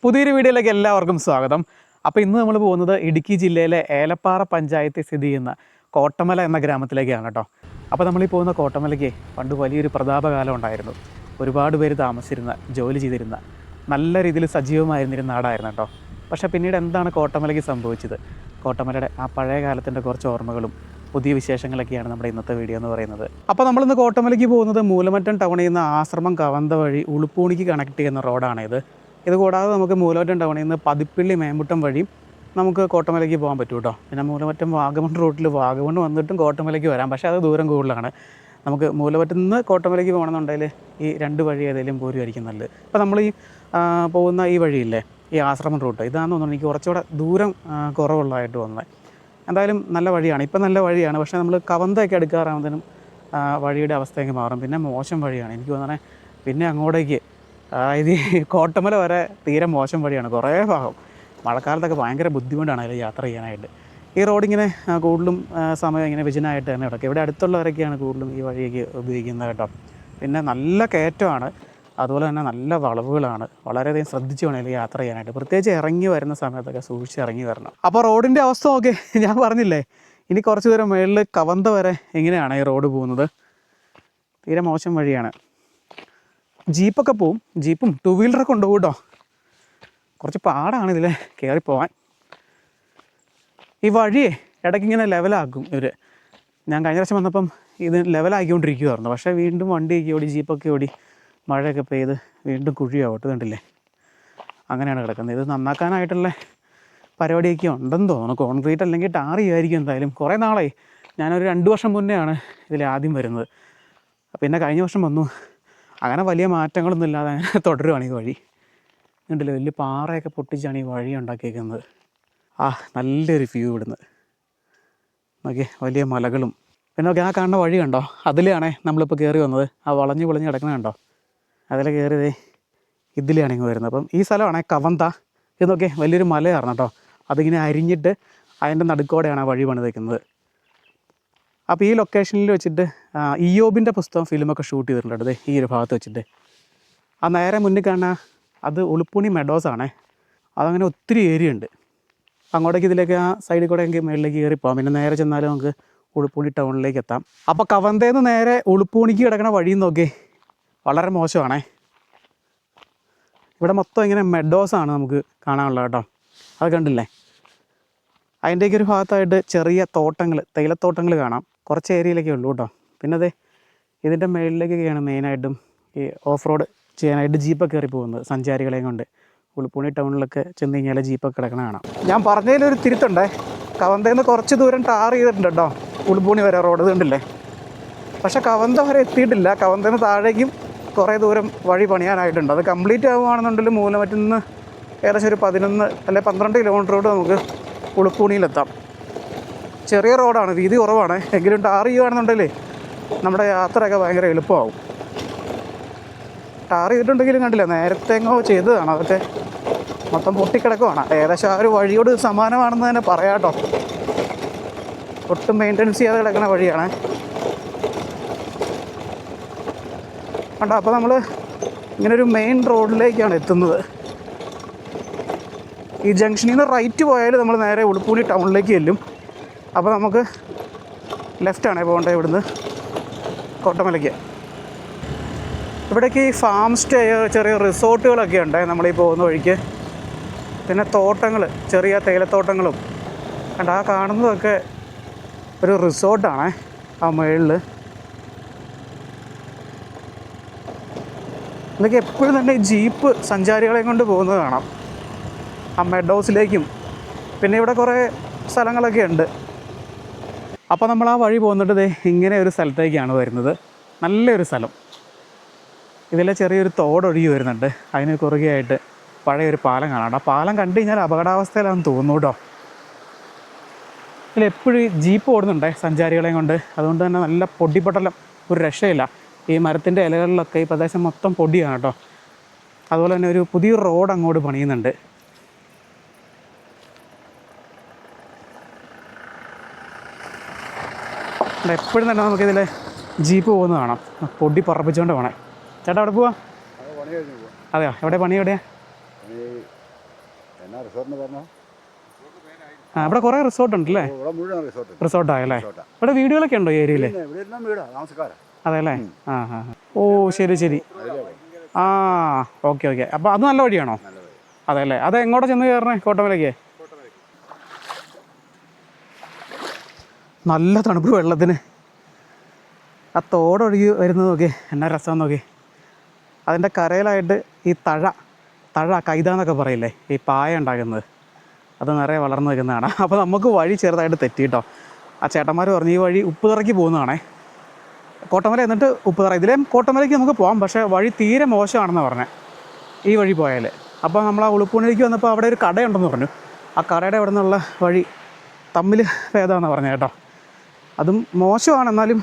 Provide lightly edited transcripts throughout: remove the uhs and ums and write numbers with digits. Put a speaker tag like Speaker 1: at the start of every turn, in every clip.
Speaker 1: പുതിയൊരു വീഡിയോയിലേക്ക് എല്ലാവർക്കും സ്വാഗതം. അപ്പോൾ ഇന്ന് നമ്മൾ പോകുന്നത് ഇടുക്കി ജില്ലയിലെ ഏലപ്പാറ പഞ്ചായത്തിൽ സ്ഥിതി ചെയ്യുന്ന കോട്ടമല എന്ന ഗ്രാമത്തിലേക്കാണ് കേട്ടോ. അപ്പോൾ നമ്മളീ പോകുന്ന കോട്ടമലയ്ക്ക് പണ്ട് വലിയൊരു പ്രതാപകാലം ഉണ്ടായിരുന്നു. ഒരുപാട് പേര് താമസിച്ചിരുന്ന, ജോലി ചെയ്തിരുന്ന, നല്ല രീതിയിൽ സജീവമായിരുന്നിരുന്ന നാടായിരുന്നു കേട്ടോ. പക്ഷേ പിന്നീട് എന്താണ് കോട്ടമലയ്ക്ക് സംഭവിച്ചത്? കോട്ടമലയുടെ ആ പഴയ കാലത്തിൻ്റെ കുറച്ച് ഓർമ്മകളും പുതിയ വിശേഷങ്ങളൊക്കെയാണ് നമ്മുടെ ഇന്നത്തെ വീഡിയോ എന്ന് പറയുന്നത്. അപ്പോൾ നമ്മളിന്ന് കോട്ടമലയ്ക്ക് പോകുന്നത് മൂലമറ്റം ടൗണിൽ നിന്ന് ആശ്രമം കവന്ത വഴി ഉളുപ്പൂണിക്ക് കണക്ട് ചെയ്യുന്ന റോഡാണിത്. ഇത് കൂടാതെ നമുക്ക് മൂലമറ്റം ടൗണിൽ നിന്ന് പതിപ്പിള്ളി മേമ്പുട്ടം വഴിയും നമുക്ക് കോട്ടമലയ്ക്ക് പോകാൻ പറ്റും കേട്ടോ. പിന്നെ മൂലമറ്റം വാഗമൺ റൂട്ടിൽ വാഗമൺ വന്നിട്ടും കോട്ടമലയ്ക്ക് വരാം, പക്ഷേ അത് ദൂരം കൂടുതലാണ്. നമുക്ക് മൂലമറ്റം നിന്ന് കോട്ടമലയ്ക്ക് പോകണമെന്നുണ്ടെങ്കിൽ ഈ രണ്ട് വഴി ഏതെങ്കിലും പോരുമായിരിക്കും നല്ലത്. അപ്പോൾ നമ്മൾ ഈ പോകുന്ന ഈ വഴിയില്ലേ, ഈ ആശ്രമം റൂട്ട്, ഇതാണെന്ന് തോന്നുന്നു എനിക്ക് കുറച്ചുകൂടെ ദൂരം കുറവുള്ളതായിട്ട് വന്നത്. എന്തായാലും നല്ല വഴിയാണ്, ഇപ്പം നല്ല വഴിയാണ്. പക്ഷേ നമ്മൾ കവന്തയൊക്കെ എടുക്കാറാകുമ്പോഴത്തേനും വഴിയുടെ അവസ്ഥയൊക്കെ മാറും. പിന്നെ മോശം വഴിയാണ് എനിക്ക് തോന്നണേ. പിന്നെ അങ്ങോട്ടേക്ക് ഇത് കോട്ടമല വരെ തീരെ മോശം വഴിയാണ്. കുറേ ഭാഗം മഴക്കാലത്തൊക്കെ ഭയങ്കര ബുദ്ധിമുട്ടാണ് അതിൽ യാത്ര ചെയ്യാനായിട്ട്. ഈ റോഡിങ്ങനെ കൂടുതലും സമയം ഇങ്ങനെ വിജനായിട്ട് തന്നെ കിടക്കും. ഇവിടെ അടുത്തുള്ളവരൊക്കെയാണ് കൂടുതലും ഈ വഴിയൊക്കെ ഉപയോഗിക്കുന്നത് കേട്ടോ. പിന്നെ നല്ല കയറ്റമാണ്, അതുപോലെ തന്നെ നല്ല വളവുകളാണ്. വളരെയധികം ശ്രദ്ധിച്ച് വേണം ഇതിൽ യാത്ര ചെയ്യാനായിട്ട്. പ്രത്യേകിച്ച് ഇറങ്ങി വരുന്ന സമയത്തൊക്കെ സൂക്ഷിച്ച് ഇറങ്ങി വരണം. അപ്പോൾ റോഡിൻ്റെ അവസ്ഥ നോക്കി ഞാൻ പറഞ്ഞില്ലേ, ഇനി കുറച്ച് ദൂരം മുകളിൽ കവന്ത വരെ എങ്ങനെയാണ് ഈ റോഡ് പോകുന്നത്. തീരെ മോശം വഴിയാണ്. ജീപ്പൊക്കെ പോവും, ജീപ്പും ടു വീലറൊക്കെ കൊണ്ടുപോകും കേട്ടോ. കുറച്ച് പാടാണ് ഇതിൽ കയറിപ്പോവാൻ. ഈ വഴിയെ ഇടയ്ക്കിങ്ങനെ ലെവലാക്കും ഇവർ. ഞാൻ കഴിഞ്ഞ പ്രാവശ്യം വന്നപ്പം ഇത് ലെവലാക്കിക്കൊണ്ടിരിക്കുമായിരുന്നു. പക്ഷേ വീണ്ടും വണ്ടിയൊക്കെ ഓടി, ജീപ്പൊക്കെ ഓടി, മഴയൊക്കെ പെയ്ത് വീണ്ടും കുഴിയാവട്ടെ. കണ്ടില്ലേ, അങ്ങനെയാണ് കിടക്കുന്നത്. ഇത് നന്നാക്കാനായിട്ടുള്ള പരിപാടിയൊക്കെ ഉണ്ടെന്ന് തോന്നുന്നു. കോൺക്രീറ്റ് അല്ലെങ്കിൽ ടാർ ചെയ്യുമായിരിക്കും എന്തായാലും. കുറേ നാളായി, ഞാനൊരു 2 വർഷം മുന്നെയാണ് ഇതിൽ ആദ്യം വരുന്നത്. പിന്നെ കഴിഞ്ഞ വർഷം വന്നു. അങ്ങനെ വലിയ മാറ്റങ്ങളൊന്നും ഇല്ലാതെ അങ്ങനെ തുടരുകയാണ് ഈ വഴി. കണ്ടില്ലേ, വലിയ പാറയൊക്കെ പൊട്ടിച്ചാണ് ഈ വഴി ഉണ്ടാക്കിയേക്കുന്നത്. നല്ലൊരു വ്യൂ ഇവിടുന്ന് നോക്കിയേ, വലിയ മലകളും. പിന്നെ നോക്കി ആ കാണുന്ന വഴി കണ്ടോ, അതിലാണേ നമ്മളിപ്പോൾ കയറി വന്നത്. ആ വളഞ്ഞ് പൊളിഞ്ഞ് കിടക്കുന്നത് കണ്ടോ, അതിൽ കയറിയതേ ഇതിലാണ് ഇങ്ങ് വരുന്നത്. അപ്പം ഈ സ്ഥലമാണേ കവന്ത. ഇത് നോക്കിയേ, വലിയൊരു മലയാണ് കേട്ടോ. അതിങ്ങനെ അരിഞ്ഞിട്ട് അതിൻ്റെ നടുക്കോടെയാണ് ആ വഴി പണിതേക്കുന്നത്. അപ്പോൾ ഈ ലൊക്കേഷനിൽ വെച്ചിട്ട് ഇയോബിൻ്റെ പുസ്തകം ഫിലിമൊക്കെ ഷൂട്ട് ചെയ്തിട്ടുണ്ട്. ഈ ഒരു ഭാഗത്ത് വെച്ചിട്ട്. ആ നേരെ മുന്നിൽ കാണുന്ന അത് ഉളുപ്പുണി മെഡോസാണേ. അതങ്ങനെ ഒത്തിരി ഏരിയ ഉണ്ട്. അങ്ങോട്ടേക്ക് ഇതിലേക്ക് ആ സൈഡിൽ കൂടെ എങ്കിൽ മുകളിലേക്ക് കയറിപ്പോകാം. പിന്നെ നേരെ ചെന്നാലും നമുക്ക് ഉളുപ്പുണി ടൗണിലേക്ക് എത്താം. അപ്പോൾ കവന്തയിൽ നിന്ന് നേരെ ഉളുപ്പുണിക്ക് കിടക്കണ വഴിയും നോക്കി വളരെ മോശമാണേ. ഇവിടെ മൊത്തം ഇങ്ങനെ മെഡോസാണ് നമുക്ക് കാണാനുള്ളത് കേട്ടോ. അത് കണ്ടില്ലേ, അതിൻ്റെയൊക്കെ ഒരു ഭാഗത്തായിട്ട് ചെറിയ തോട്ടങ്ങൾ, തേയിലത്തോട്ടങ്ങൾ കാണാം. കുറച്ച് ഏരിയയിലൊക്കെ ഉള്ളൂ കേട്ടോ. പിന്നെ അതെ ഇതിൻ്റെ മുകളിലേക്കൊക്കെയാണ് മെയിനായിട്ടും ഈ ഓഫ് റോഡ് ചെയ്യാനായിട്ട് ജീപ്പൊക്കെ കയറി പോകുന്നത്, സഞ്ചാരികളെയും കൊണ്ട്. ഉളുപ്പുണി ടൗണിലൊക്കെ ചെന്ന് കഴിഞ്ഞാൽ ജീപ്പൊക്കെ കിടക്കണ കാണാം. ഞാൻ പറഞ്ഞതിലൊരു തിരുത്തുണ്ടേ, കവന്തയിൽ നിന്ന് കുറച്ച് ദൂരം ടാർ ചെയ്തിട്ടുണ്ട് കേട്ടോ ഉളുപ്പുണി വരെ റോഡ്, കണ്ടില്ലേ. പക്ഷേ കവന്ത വരെ എത്തിയിട്ടില്ല. കവന്തയിൽ നിന്ന് താഴേക്കും കുറേ ദൂരം വഴി പണിയാനായിട്ടുണ്ട്. അത് കംപ്ലീറ്റ് ആവുകയാണെന്നുണ്ടെങ്കിൽ മൂലമറ്റിൽ നിന്ന് ഏകദേശം ഒരു 11 അല്ലെങ്കിൽ 12 കിലോമീറ്റർ റോഡ് നമുക്ക് ഉളുപ്പുണിയിലെത്താം. ചെറിയ റോഡാണ്, വീതി കുറവാണ്. എങ്കിലും ടാർ ചെയ്യുകയാണെന്നുണ്ടെങ്കിൽ നമ്മുടെ യാത്രയൊക്കെ ഭയങ്കര എളുപ്പമാവും. ടാർ ചെയ്തിട്ടുണ്ടെങ്കിലും കണ്ടില്ല, നേരത്തെ എങ്ങോ ചെയ്തതാണ്. അതൊക്കെ മൊത്തം പൊട്ടിക്കിടക്കുവാണ്. ഏകദേശം ആ ഒരു വഴിയോട് സമാനമാണെന്ന് തന്നെ പറയാം കേട്ടോ. ഒട്ടും മെയിൻ്റനൻസ് ചെയ്യാതെ കിടക്കുന്ന വഴിയാണ് കണ്ടോ. അപ്പോൾ നമ്മൾ ഇങ്ങനൊരു മെയിൻ റോഡിലേക്കാണ് എത്തുന്നത്. ഈ ജംഗ്ഷനിൽ നിന്ന് റൈറ്റ് പോയാൽ നമ്മൾ നേരെ ഉളുപ്പുണി ടൗണിലേക്ക് ചെല്ലും. അപ്പോൾ നമുക്ക് ലെഫ്റ്റാണ് പോകേണ്ടത് ഇവിടുന്ന് കോട്ടമലയ്ക്ക്. ഇവിടേക്ക് ഈ ഫാം സ്റ്റേ, ചെറിയ റിസോർട്ടുകളൊക്കെ ഉണ്ട് നമ്മളീ പോകുന്ന വഴിക്ക്. പിന്നെ തോട്ടങ്ങൾ, ചെറിയ തേയിലത്തോട്ടങ്ങളും കണ്ട. ആ കാണുന്നതൊക്കെ ഒരു റിസോർട്ടാണ് ആ മുകളിൽ. ഇതൊക്കെ എപ്പോഴും തന്നെ ജീപ്പ് സഞ്ചാരികളെയും കൊണ്ട് പോകുന്നത് കാണാം ആ മെഡോസിലേക്കും. പിന്നെ ഇവിടെ കുറേ സ്ഥലങ്ങളൊക്കെ ഉണ്ട്. അപ്പോൾ നമ്മൾ ആ വഴി പോകുന്നിട്ട് ഇങ്ങനെ ഒരു സ്ഥലത്തേക്കാണ് വരുന്നത്. നല്ലൊരു സ്ഥലം. ഇതിലെ ചെറിയൊരു തോടൊഴുകി വരുന്നുണ്ട്. അതിന് കുറുകെയായിട്ട് പഴയൊരു പാലം കാണാം. ആ പാലം കണ്ടു കഴിഞ്ഞാൽ അപകടാവസ്ഥയിലാണെന്ന് തോന്നുന്നു കേട്ടോ. ഇതിലെപ്പോഴും ജീപ്പ് ഓടുന്നുണ്ടേ സഞ്ചാരികളെയും കൊണ്ട്. അതുകൊണ്ട് തന്നെ നല്ല പൊടിപൊട്ടലം, ഒരു രക്ഷയില്ല. ഈ മരത്തിൻ്റെ ഇലകളിലൊക്കെ ഈ പ്രദേശം മൊത്തം പൊടിയാണ് കേട്ടോ. അതുപോലെ തന്നെ ഒരു പുതിയൊരു റോഡ് അങ്ങോട്ട് പണിയുന്നുണ്ട്. എപ്പോഴും തന്നെ നമുക്കിതിൽ ജീപ്പ് പോകുന്നത് കാണാം. പൊടി പറപ്പിച്ചുകൊണ്ട് പോകണേ. ചേട്ടാ അവിടെ പോവാ? അതെയോ, എവിടെ പണി? എവിടെയാ?
Speaker 2: എന്നാ റിസോർട്ടിന് പറഞ്ഞോ?
Speaker 1: ആ ഇവിടെ കുറേ റിസോർട്ട് ഉണ്ടല്ലേ?
Speaker 2: ഇവിടെ മുഴുവൻ റിസോർട്ട്.
Speaker 1: റിസോർട്ടായല്ലേ? ഇവിടെ വീടുകളൊക്കെ ഉണ്ടോ ഈ ഏരിയയിൽ?
Speaker 2: ഇവിടെ എല്ലാം വീടാ, താമസക്കാരാ.
Speaker 1: അതെ അല്ലേ? ആ ആ. ഓ ശരി ശരി. ആ ഓക്കെ ഓക്കെ. അപ്പോൾ അത് നല്ല വഴിയാണോ? അതെ അല്ലേ? അത് എങ്ങോട്ടാണ് ചെന്ന് കയറണേ കോട്ടമലയ്ക്ക്? നല്ല തണുപ്പ് വെള്ളത്തിന്. ആ തോടൊഴുകി വരുന്നത് നോക്കി, എന്നാ രസം നോക്കി. അതിൻ്റെ കരയിലായിട്ട് ഈ തഴ കൈത എന്നൊക്കെ പറയില്ലേ, ഈ പായ ഉണ്ടാക്കുന്നത്, അത് നിറയെ വളർന്നു നിൽക്കുന്നതാണ്. അപ്പോൾ നമുക്ക് വഴി ചെറുതായിട്ട് തെറ്റിയിട്ടോ. ആ ചേട്ടന്മാർ പറഞ്ഞു ഈ വഴി ഉപ്പുതറയ്ക്ക് പോകുന്നതാണേ, കോട്ടമല എന്നിട്ട് ഉപ്പുതറ. ഇതിലേയും കോട്ടമലയ്ക്ക് നമുക്ക് പോകാം, പക്ഷേ വഴി തീരെ മോശമാണെന്ന് പറഞ്ഞത് ഈ വഴി പോയാൽ. അപ്പോൾ നമ്മൾ ആ ഉളുപ്പൂണിലേക്ക് വന്നപ്പോൾ അവിടെ ഒരു കടയുണ്ടെന്ന് പറഞ്ഞു. ആ കടയുടെ അവിടെ നിന്നുള്ള വഴി തമ്മിൽ ഭേദമാണെന്ന് പറഞ്ഞു കേട്ടോ. അതും മോശമാണ്, എന്നാലും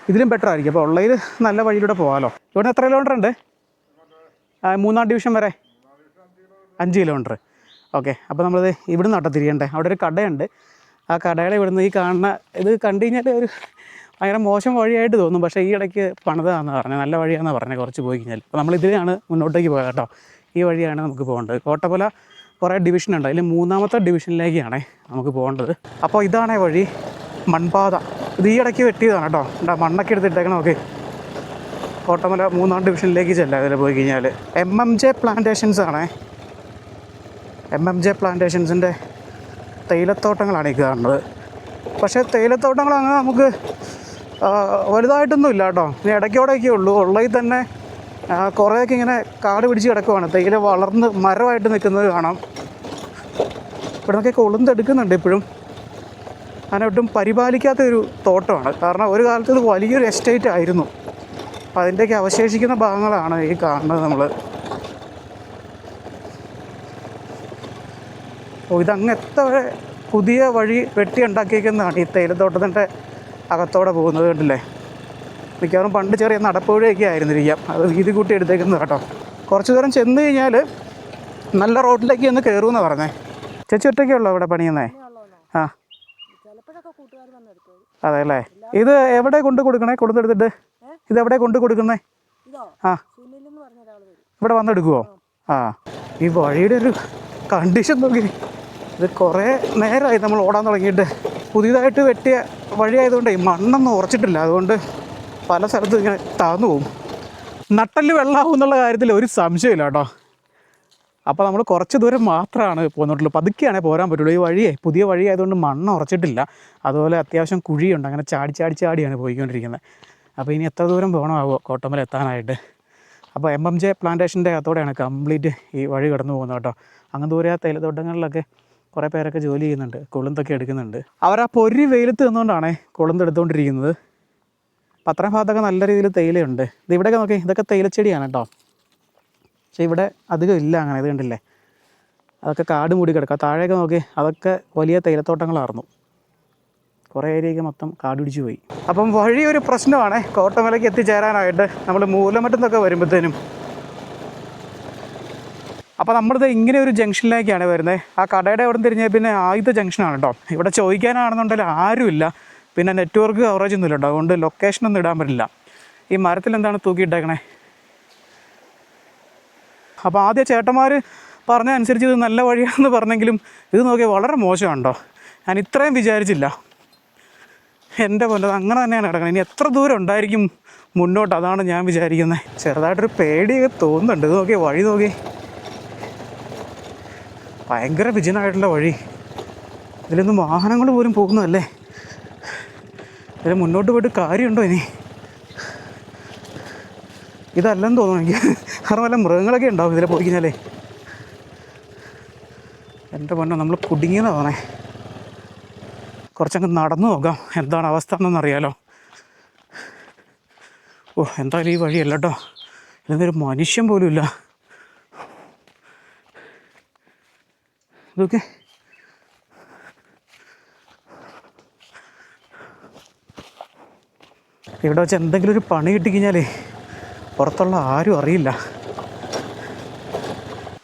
Speaker 1: ഇതിലും ബെറ്റർ ആയിരിക്കും. അപ്പോൾ ഉള്ളതിൽ നല്ല വഴിയിലൂടെ പോകാമല്ലോ. ഇവിടെ എത്ര കിലോമീറ്റർ ഉണ്ട്? 3-ാം ഡിവിഷൻ വരെ 5 കിലോമീറ്റർ. ഓക്കെ. അപ്പോൾ നമ്മളിത് ഇവിടുന്ന് നട്ടോ തിരിയണ്ടേ. അവിടെ ഒരു കടയുണ്ട്. ആ കടയുടെ ഇവിടുന്ന് ഈ കാണുന്ന ഇത് കണ്ടു കഴിഞ്ഞാൽ ഒരു ഭയങ്കര മോശം വഴിയായിട്ട് തോന്നും, പക്ഷേ ഈ ഇടയ്ക്ക് പണിതാണെന്ന് പറഞ്ഞത്, നല്ല വഴിയാണെന്ന് പറഞ്ഞത് കുറച്ച് പോയി കഴിഞ്ഞാൽ. അപ്പോൾ നമ്മളിതിലാണ് മുന്നോട്ടേക്ക് പോയത് കേട്ടോ. ഈ വഴിയാണ് നമുക്ക് പോകേണ്ടത്. കോട്ടപ്പല കുറേ ഡിവിഷനുണ്ട്, അതിൽ 3-ാമത്തെ ഡിവിഷനിലേക്കാണ് നമുക്ക് പോകേണ്ടത്. അപ്പോൾ ഇതാണേ വഴി, മൺപാത. ഇത് ഈ ഇടയ്ക്ക് വെട്ടിയതാണ് കേട്ടോ. എന്താ മണ്ണൊക്കെ എടുത്തിട്ടേക്കണം. ഓക്കെ. കോട്ടമല 3-ാം ഡിവിഷനിലേക്ക് ചെല്ലാം ഇതിൽ പോയി കഴിഞ്ഞാൽ. MMJ പ്ലാന്റേഷൻസ് ആണേ. MMJ പ്ലാന്റേഷൻസിൻ്റെ തേയിലത്തോട്ടങ്ങളാണ് ഈ കാണുന്നത്. പക്ഷേ തേയിലത്തോട്ടങ്ങൾ അങ്ങനെ നമുക്ക് വലുതായിട്ടൊന്നും ഇല്ല കേട്ടോ. ഇനി ഇടയ്ക്കോടെയൊക്കെ ഉള്ളൂ. ഉള്ളതിൽ തന്നെ കുറേയൊക്കെ ഇങ്ങനെ കാട് പിടിച്ച് കിടക്കുവാണ്. തേയില വളർന്ന് മരമായിട്ട് നിൽക്കുന്നത് കാണാം. ഇവിടെ നിന്നൊക്കെ കൊളുന്തെടുക്കുന്നുണ്ട് ഇപ്പോഴും. അങ്ങനെ ഒട്ടും പരിപാലിക്കാത്തൊരു തോട്ടമാണ്. കാരണം ഒരു കാലത്ത് ഇത് വലിയൊരു എസ്റ്റേറ്റ് ആയിരുന്നു. അപ്പോൾ അതിൻ്റെയൊക്കെ അവശേഷിക്കുന്ന ഭാഗങ്ങളാണ് ഈ കാണുന്നത് നമ്മൾ. ഓ ഇതങ്ങ് എത്ര പുതിയ വഴി വെട്ടി ഉണ്ടാക്കിയിരിക്കുന്നതാണ് ഈ തേയിലത്തോട്ടത്തിൻ്റെ അകത്തോടെ പോകുന്നത് കണ്ടില്ലേ. മിക്കവാറും പണ്ട് ചെറിയ നടപ്പുഴയൊക്കെ ആയിരുന്നിരിക്കാം, അത് വീതി കൂട്ടി എടുത്തേക്കുന്നത് കേട്ടോ. കുറച്ച് ദൂരം ചെന്ന് കഴിഞ്ഞാൽ നല്ല റോഡിലേക്ക് ഒന്ന് കയറുമെന്ന് പറഞ്ഞേ. ചേച്ചി ഒറ്റയ്ക്കുള്ളൂ ഇവിടെ പണിയുന്നേ? ആ അതെ അല്ലേ? ഇത് എവിടെ കൊണ്ട് കൊടുക്കണേ? കൊടുത്തെടുത്തിട്ട് ഇതെവിടെ കൊണ്ട് കൊടുക്കുന്നേ? ആ ഇവിടെ വന്നെടുക്കുമോ? ആ ഈ വഴിയുടെ ഒരു കണ്ടീഷൻ നോക്കി. ഇത് കുറേ നേരമായി നമ്മൾ ഓടാൻ തുടങ്ങിയിട്ട്. പുതിയതായിട്ട് വെട്ടിയ വഴിയായതുകൊണ്ടേ മണ്ണൊന്നും ഉറച്ചിട്ടില്ല, അതുകൊണ്ട് പല സ്ഥലത്തും ഇങ്ങനെ താഴ്ന്നു പോകും. നട്ടല് വെള്ളമാവും എന്നുള്ള കാര്യത്തിൽ ഒരു സംശയമില്ല കേട്ടോ. അപ്പോൾ നമ്മൾ കുറച്ച് ദൂരം മാത്രമാണ് പോന്നിട്ടുള്ളൂ. പതുക്കെയാണേ പോരാൻ പറ്റുള്ളൂ. ഈ വഴിയേ പുതിയ വഴി ആയതുകൊണ്ട് മണ്ണ് ഉറച്ചിട്ടില്ല, അതുപോലെ അത്യാവശ്യം കുഴിയുണ്ട്. അങ്ങനെ ചാടിയാണ് പോയിക്കൊണ്ടിരിക്കുന്നത്. അപ്പോൾ ഇനി എത്ര ദൂരം പോകണമാവോ കോട്ടമല എത്താനായിട്ട്. അപ്പോൾ MMJ പ്ലാന്റേഷൻ്റെ അകത്തോടെയാണ് കംപ്ലീറ്റ് ഈ വഴി കടന്നു പോകുന്നത് കേട്ടോ. അങ്ങ് ദൂരെ ആ തേയിലത്തോട്ടങ്ങളിലൊക്കെ കുറേ പേരൊക്കെ ജോലി ചെയ്യുന്നുണ്ട്, കൊളുന്തൊക്കെ എടുക്കുന്നുണ്ട്. അവർ ആ പൊരി വെയിലത്ത് നിന്നുകൊണ്ടാണ് കൊളുന്തെടുത്തുകൊണ്ടിരിക്കുന്നത്. അപ്പം അത്രയും ഭാഗത്തൊക്കെ നല്ല രീതിയിൽ തേയിലയുണ്ട്. ഇത് ഇവിടെയൊക്കെ നോക്കി, ഇതൊക്കെ തേയിലച്ചെടിയാണ് കേട്ടോ. പക്ഷേ ഇവിടെ അധികം ഇല്ല അങ്ങനെ. ഇത് കണ്ടില്ലേ, അതൊക്കെ കാട് മൂടി കിടക്കുക. താഴെയൊക്കെ നോക്കി, അതൊക്കെ വലിയ തേയിലത്തോട്ടങ്ങളായിരുന്നു. കുറേ ഏരിയയൊക്കെ മൊത്തം കാട് പിടിച്ച് പോയി. അപ്പം വഴി ഒരു പ്രശ്നമാണ് കോട്ടമലയ്ക്ക് എത്തിച്ചേരാനായിട്ട്. നമ്മൾ മൂലമറ്റത്തൊക്കെ വരുമ്പോഴത്തേനും. അപ്പോൾ നമ്മളിത് ഇങ്ങനെ ഒരു ജംഗ്ഷനിലേക്കാണ് വരുന്നത്. ആ കടയുടെ അവിടെ തിരിഞ്ഞാൽ പിന്നെ ആദ്യത്തെ ജംഗ്ഷനാണ് കേട്ടോ. ഇവിടെ ചോദിക്കാനാണെന്നുണ്ടെങ്കിൽ ആരുമില്ല, പിന്നെ നെറ്റ്വർക്ക് കവറേജ് ഒന്നുമില്ല കേട്ടോ. അതുകൊണ്ട് ലൊക്കേഷനൊന്നും ഇടാൻ പറ്റില്ല. ഈ മരത്തിൽ എന്താണ് തൂക്കിയിട്ടേക്കണേ? അപ്പോൾ ആദ്യം ചേട്ടന്മാർ പറഞ്ഞ അനുസരിച്ച് ഇത് നല്ല വഴിയാണെന്ന് പറഞ്ഞെങ്കിലും ഇത് നോക്കിയാൽ വളരെ മോശമാണ് കേട്ടോ. ഞാൻ ഇത്രയും വിചാരിച്ചില്ല. എൻ്റെ പോലെ അങ്ങനെ തന്നെയാണ് കിടക്കുന്നത്. ഇനി എത്ര ദൂരം ഉണ്ടായിരിക്കും മുന്നോട്ട്, അതാണ് ഞാൻ വിചാരിക്കുന്നത്. ചെറുതായിട്ടൊരു പേടിയൊക്കെ തോന്നുന്നുണ്ട്. ഇത് നോക്കിയാൽ വഴി നോക്കി, ഭയങ്കര വിജനമായിട്ടുള്ള വഴി. ഇതിലൊന്നും വാഹനങ്ങൾ പോലും പോകുന്നതല്ലേ. ഇതിൽ മുന്നോട്ട് പോയിട്ട് കാര്യമുണ്ടോ ഇനി? ഇതല്ലെന്ന് തോന്നുന്നു എനിക്ക്. കാരണം വല്ല മൃഗങ്ങളൊക്കെ ഉണ്ടാവും ഇതിൽ പോയി കഴിഞ്ഞാലേ. എൻ്റെ പൊന്നോ, നമ്മൾ കുടുങ്ങിയെന്ന് തോന്നേ. കുറച്ചങ്ങ് നടന്നു നോക്കാം എന്താണ് അവസ്ഥ എന്നൊന്നറിയാലോ. ഓ എന്തായാലും ഈ വഴിയല്ല കേട്ടോ. ഇതൊരു മനുഷ്യൻ പോലും ഇല്ല. ഇതൊക്കെ ഇവിടെ വെച്ച് എന്തെങ്കിലും ഒരു പണി കിട്ടിക്കഴിഞ്ഞാലേ പുറത്തുള്ള ആരും അറിയില്ല.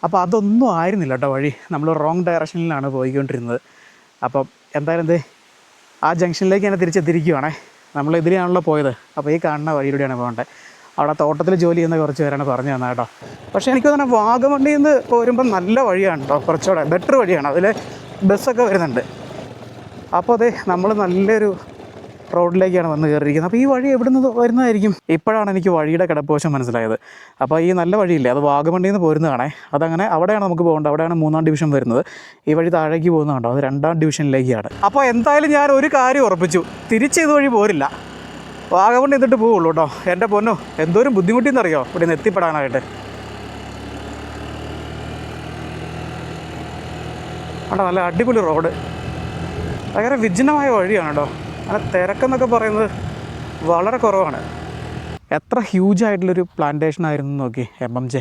Speaker 1: അപ്പോൾ അതൊന്നും ആയിരുന്നില്ല കേട്ടോ വഴി. നമ്മൾ റോങ് ഡയറക്ഷനിലാണ് പോയിക്കൊണ്ടിരുന്നത്. അപ്പം എന്തായാലും എന്ത് ആ ജംഗ്ഷനിലേക്ക് തന്നെ തിരിച്ചെത്തിയിരിക്കുകയാണേ. നമ്മൾ ഇതിലെയാണല്ലോ പോയത്. അപ്പോൾ ഈ കാണുന്ന വഴിയിലൂടെയാണ് പോകേണ്ടത്. അവിടെ തോട്ടത്തിൽ ജോലി ചെയ്യുന്ന കുറച്ച് പേരാണ് പറഞ്ഞു തന്നത് കേട്ടോ. പക്ഷേ എനിക്ക് തന്നെ വാഗമണ്ണിൽ നിന്ന് പോരുമ്പോൾ നല്ല വഴിയാണ് കേട്ടോ, കുറച്ചുകൂടെ ബെറ്റർ വഴിയാണ്. അതിൽ ബസ്സൊക്കെ വരുന്നുണ്ട്. അപ്പോൾ അതെ നമ്മൾ നല്ലൊരു റോഡിലേക്കാണ് വന്ന് കയറിയിരിക്കുന്നത്. അപ്പോൾ ഈ വഴി എവിടെ നിന്ന് വരുന്നതായിരിക്കും? ഇപ്പോഴാണ് എനിക്ക് വഴിയുടെ കിടപ്പുവശം മനസ്സിലായത്. അപ്പോൾ ഈ നല്ല വഴിയില്ലേ, അത് വാഗമണ്ണിൽ നിന്ന് പോരുന്നതാണേ. അതങ്ങനെ അവിടെയാണ് നമുക്ക് പോകേണ്ടത്. അവിടെയാണ് 3-ാം ഡിവിഷൻ വരുന്നത്. ഈ വഴി താഴേക്ക് പോകുന്നതുണ്ടോ, അത് 2-ാം ഡിവിഷനിലേക്കാണ്. അപ്പോൾ എന്തായാലും ഞാൻ ഒരു കാര്യം ഉറപ്പിച്ചു, തിരിച്ച് ഇത് വഴി പോരില്ല, വാഗമണ്ണ് എന്നിട്ട് പോവുള്ളൂ കേട്ടോ. എൻ്റെ പൊന്നോ, എന്തോരം ബുദ്ധിമുട്ടിയെന്നറിയോ ഇവിടെ നിന്ന് എത്തിപ്പെടാനായിട്ട്. അവിടെ നല്ല അടിപൊളി റോഡ്, ഭയങ്കര വിജനമായ വഴിയാണ് കേട്ടോ. അങ്ങനെ തിരക്കെന്നൊക്കെ പറയുന്നത് വളരെ കുറവാണ്. എത്ര ഹ്യൂജായിട്ടുള്ളൊരു പ്ലാന്റേഷൻ ആയിരുന്നു നോക്കി MMJ.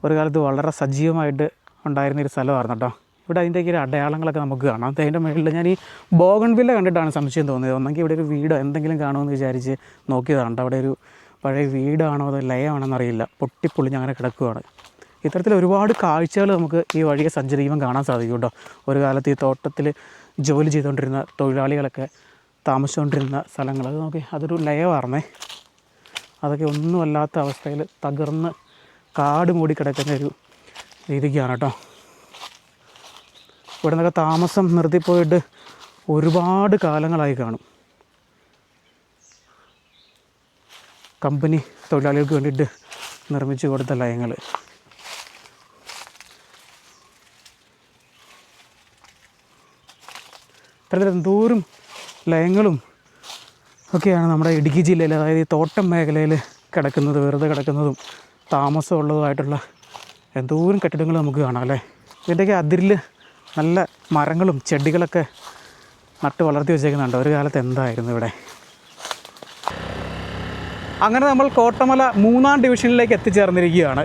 Speaker 1: ഒരു കാലത്ത് വളരെ സജീവമായിട്ട് ഉണ്ടായിരുന്നൊരു സ്ഥലമായിരുന്നു കേട്ടോ. ഇവിടെ അതിൻ്റെയൊക്കെ ഒരു അടയാളങ്ങളൊക്കെ നമുക്ക് കാണാം. അതിൻ്റെ മുകളിൽ ഞാൻ ഈ ബോഗൺവില്ല കണ്ടിട്ടാണ് സംശയം തോന്നിയത്. ഒന്നെങ്കിൽ ഇവിടെ ഒരു വീടോ എന്തെങ്കിലും കാണുമെന്ന് വിചാരിച്ച് നോക്കിയതാണ്. അവിടെ ഒരു പഴയ വീടാണോ അതോ ലയമാണെന്നറിയില്ല, പൊട്ടിപ്പൊളിഞ്ഞ് അങ്ങനെ കിടക്കുകയാണ്. ഇത്തരത്തിൽ ഒരുപാട് കാഴ്ചകൾ നമുക്ക് ഈ വഴിയെ സഞ്ചരിക്കുമ്പം കാണാൻ സാധിക്കും കേട്ടോ. ഒരു കാലത്ത് ഈ തോട്ടത്തിൽ ജോലി ചെയ്തുകൊണ്ടിരുന്ന തൊഴിലാളികളൊക്കെ താമസിച്ചുകൊണ്ടിരുന്ന സ്ഥലങ്ങൾ, അത് നോക്കി, അതൊരു ലയമായിരുന്നേ. അതൊക്കെ ഒന്നുമല്ലാത്ത അവസ്ഥയിൽ തകർന്ന് കാട് മൂടി കിടക്കുന്ന ഒരു രീതിക്കാണ് കേട്ടോ. ഇവിടെ നിന്നൊക്കെ താമസം നിർത്തിപ്പോയിട്ട് ഒരുപാട് കാലങ്ങളായി കാണും. കമ്പനി തൊഴിലാളികൾക്ക് വേണ്ടിയിട്ട് നിർമ്മിച്ചു കൊടുത്ത ലയങ്ങൾ. ഇത്തരത്തിൽ എന്തോരം ലയങ്ങളും ഒക്കെയാണ് നമ്മുടെ ഇടുക്കി ജില്ലയിൽ, അതായത് ഈ തോട്ടം മേഖലയിൽ കിടക്കുന്നത്, വെറുതെ കിടക്കുന്നതും താമസമുള്ളതുമായിട്ടുള്ള എന്തോരം കെട്ടിടങ്ങൾ നമുക്ക് കാണാം അല്ലേ. ഇതിൻ്റെയൊക്കെ അതിരിൽ നല്ല മരങ്ങളും ചെടികളൊക്കെ നട്ട് വളർത്തി വെച്ചേക്കുന്നുണ്ട്. ഒരു കാലത്ത് എന്തായിരുന്നു ഇവിടെ. അങ്ങനെ നമ്മൾ കോട്ടമല 3-ാം ഡിവിഷനിലേക്ക് എത്തിച്ചേർന്നിരിക്കുകയാണ്.